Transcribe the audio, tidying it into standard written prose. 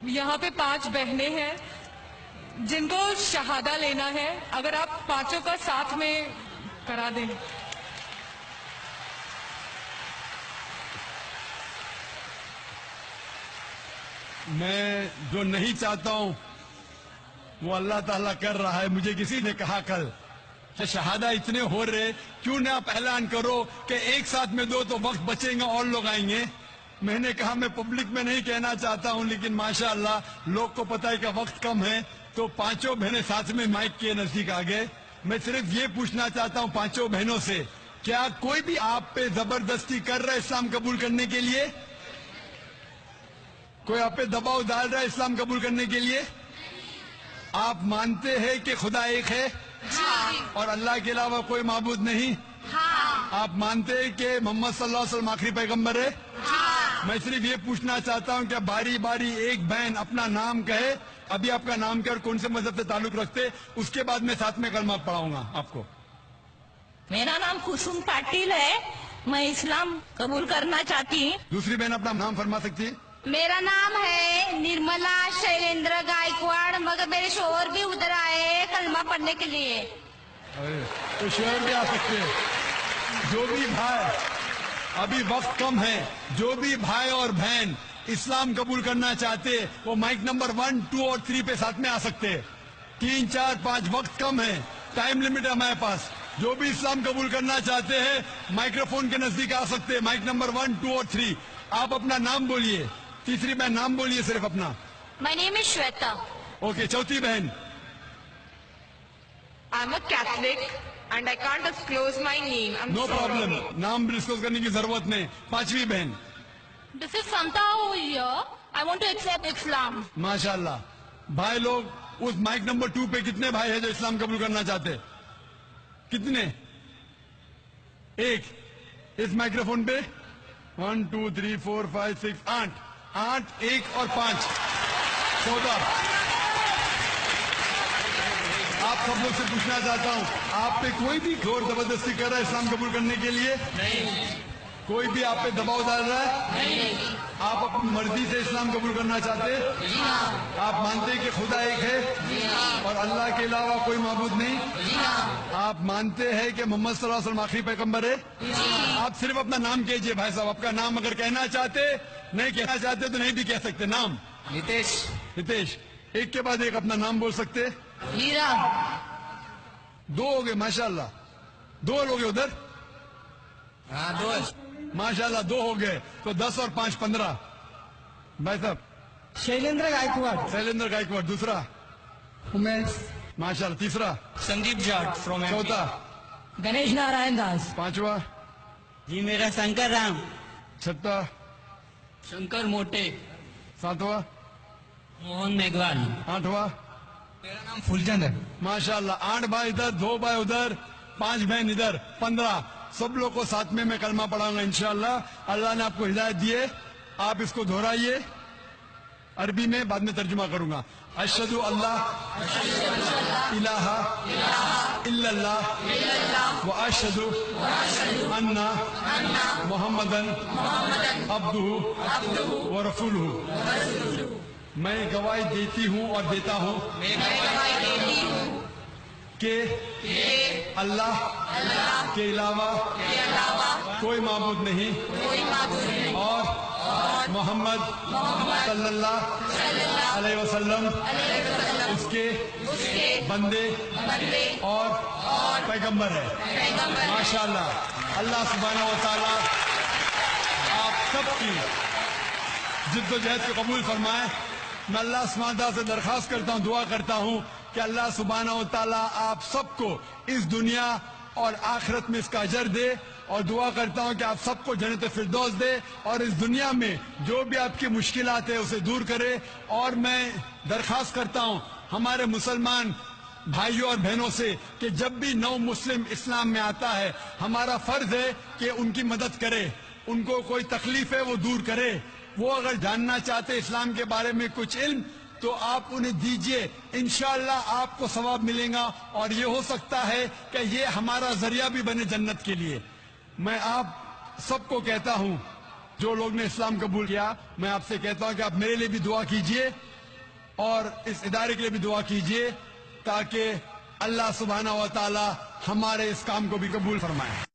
یہاں پہ 5 بہنیں ہیں جن کو شہادہ لینا ہے، اگر آپ پانچوں کا ساتھ میں کرا دیں۔ میں جو نہیں چاہتا ہوں وہ اللہ تعالیٰ کر رہا ہے۔ مجھے کسی نے کہا کل کہ شہادہ اتنے ہو رہے، کیوں نہ آپ اعلان کرو کہ ایک ساتھ میں دو تو وقت بچیں گا اور لوگ آئیں گے۔ میں نے کہا میں پبلک میں نہیں کہنا چاہتا ہوں، لیکن ماشاءاللہ لوگ کو پتہ ہے کہ وقت کم ہے، تو پانچوں بہنیں ساتھ میں مائک کے نزدیک آ گئے۔ میں صرف یہ پوچھنا چاہتا ہوں پانچوں بہنوں سے، کیا کوئی بھی آپ پہ زبردستی کر رہا ہے اسلام قبول کرنے کے لیے؟ کوئی آپ پہ دباؤ ڈال رہا ہے اسلام قبول کرنے کے لیے؟ آپ مانتے ہیں کہ خدا ایک ہے اور اللہ کے علاوہ کوئی معبود نہیں؟ آپ مانتے ہیں کہ محمد صلی اللہ علیہ وسلم آخری پیغمبر ہے؟ میں صرف یہ پوچھنا چاہتا ہوں کہ باری باری ایک بہن اپنا نام کہے، ابھی آپ کا نام کیا اور کون سے مذہب سے تعلق رکھتے، اس کے بعد میں ساتھ میں کلمہ پڑھاؤں گا آپ کو۔ میرا نام کسم پاٹل ہے، میں اسلام قبول کرنا چاہتی ہوں۔ دوسری بہن اپنا نام فرما سکتی ہے؟ میرا نام ہے نرملا شیلیندر گائیکواڑ، مگر میرے شوہر بھی ادھر آئے کلمہ پڑھنے کے لیے۔ تو شوہر بھی آ سکتے ہیں۔ جو بھی بھائی، ابھی وقت کم ہے، جو بھی بھائی اور بہن اسلام قبول کرنا چاہتے وہ مائک نمبر 1، 2 اور 3 پہ ساتھ میں آ سکتے ہیں۔ 3، 4، 5 وقت کم ہے، ٹائم لمٹ ہے ہمارے پاس۔ جو بھی اسلام قبول کرنا چاہتے ہیں مائکروفون کے نزدیک آ سکتے ہیں، مائک نمبر 1، 2 اور 3۔ آپ اپنا نام بولیے، تیسری بہن نام بولیے صرف اپنا۔ My name is Shweta. Okay, چوتھی بہن۔ I'm a Catholic and I can't disclose my name. I'm no sorry. Problem, نام ڈسکلوز کرنے کی ضرورت نہیں۔ پانچویں بہن۔ This is Santa here. I want to accept Islam. ماشاءاللہ بھائی لوگ اس مائک نمبر 2 پہ کتنے بھائی ہیں جو اسلام قبول کرنا چاہتے؟ کتنے؟ ایک۔ اس مائکروفون پہ 1، 2، 3، 4، 5، 6، 8، 1 اور 5، 14۔ آپ سب لوگ سے پوچھنا چاہتا ہوں، آپ پہ کوئی بھی زور زبردستی کر رہا ہے اسلام قبول کرنے کے لیے؟ نہیں۔ کوئی بھی آپ پہ دباؤ ڈال رہا ہے؟ نہیں۔ آپ اپنی مرضی سے اسلام قبول کرنا چاہتے؟ آپ مانتے کہ خدا ایک ہے اور اللہ کے علاوہ کوئی معبود نہیں؟ آپ مانتے ہیں کہ محمد صلی اللہ علیہ وسلم آخری پیغمبر ہے؟ آپ صرف اپنا نام کہیے بھائی صاحب، آپ کا نام اگر کہنا چاہتے، نہیں کہنا چاہتے تو نہیں بھی کہہ سکتے۔ نام؟ نتیش۔ ایک کے بعد ایک اپنا نام بول سکتے؟ ہیرا۔ 2 ہو گئے ماشاءاللہ۔ 2 لوگ ادھر؟ ہاں، 2۔ ماشاءاللہ 2 ہو گئے، تو 10 اور 5، 15۔ بھائی صاحب؟ شیلیندر گائیکواڑ۔ شیلیندر گائیکواڑ۔ دوسرا؟ امیش۔ ماشاءاللہ۔ تیسرا؟ سندیپ جاٹ فرام چوتھا؟ گنیش نارائن داس۔ پانچواں؟ جی میرا شنکر رام۔ چھٹا؟ شنکر موٹے۔ ساتواں؟ موہن میگوال۔ آٹھواں؟ میرا نام فلچند ہے۔ ماشاءاللہ 8 بھائی ادھر، 2 بھائی ادھر، 5 بہن ادھر، 15۔ سب لوگ کو ساتھ میں کلمہ پڑھاؤں گا انشاءاللہ۔ اللہ نے آپ کو ہدایت دیے، آپ اس کو دہرائیے عربی میں، بعد میں ترجمہ کروں گا۔ اشہد اللہ الہ الا اللہ و اشہد ان محمدن عبدہ و رسولہ۔ میں گواہی دیتی ہوں اور دیتا ہوں کہ اللہ کے علاوہ کوئی معبود نہیں اور محمد صلی اللہ علیہ وسلم اس کے بندے اور پیغمبر ہے۔ ماشاءاللہ اللہ سبحانہ و تعالی آپ سب کی جد و جہد کو قبول فرمائے۔ میں اللہ سبحانہ و تعالی سے درخواست کرتا ہوں، دعا کرتا ہوں کہ اللہ سبحانہ و تعالی آپ سب کو اس دنیا اور آخرت میں اس کا اجر دے، اور دعا کرتا ہوں کہ آپ سب کو جنت فردوس دے، اور اس دنیا میں جو بھی آپ کی مشکلات ہیں اسے دور کرے۔ اور میں درخواست کرتا ہوں ہمارے مسلمان بھائیوں اور بہنوں سے کہ جب بھی نو مسلم اسلام میں آتا ہے ہمارا فرض ہے کہ ان کی مدد کرے، ان کو کوئی تکلیف ہے وہ دور کرے۔ وہ اگر جاننا چاہتے اسلام کے بارے میں کچھ علم تو آپ انہیں دیجئے، انشاءاللہ آپ کو ثواب ملے گا، اور یہ ہو سکتا ہے کہ یہ ہمارا ذریعہ بھی بنے جنت کے لیے۔ میں آپ سب کو کہتا ہوں جو لوگ نے اسلام قبول کیا، میں آپ سے کہتا ہوں کہ آپ میرے لیے بھی دعا کیجئے اور اس ادارے کے لیے بھی دعا کیجئے تاکہ اللہ سبحانہ و تعالی ہمارے اس کام کو بھی قبول فرمائے.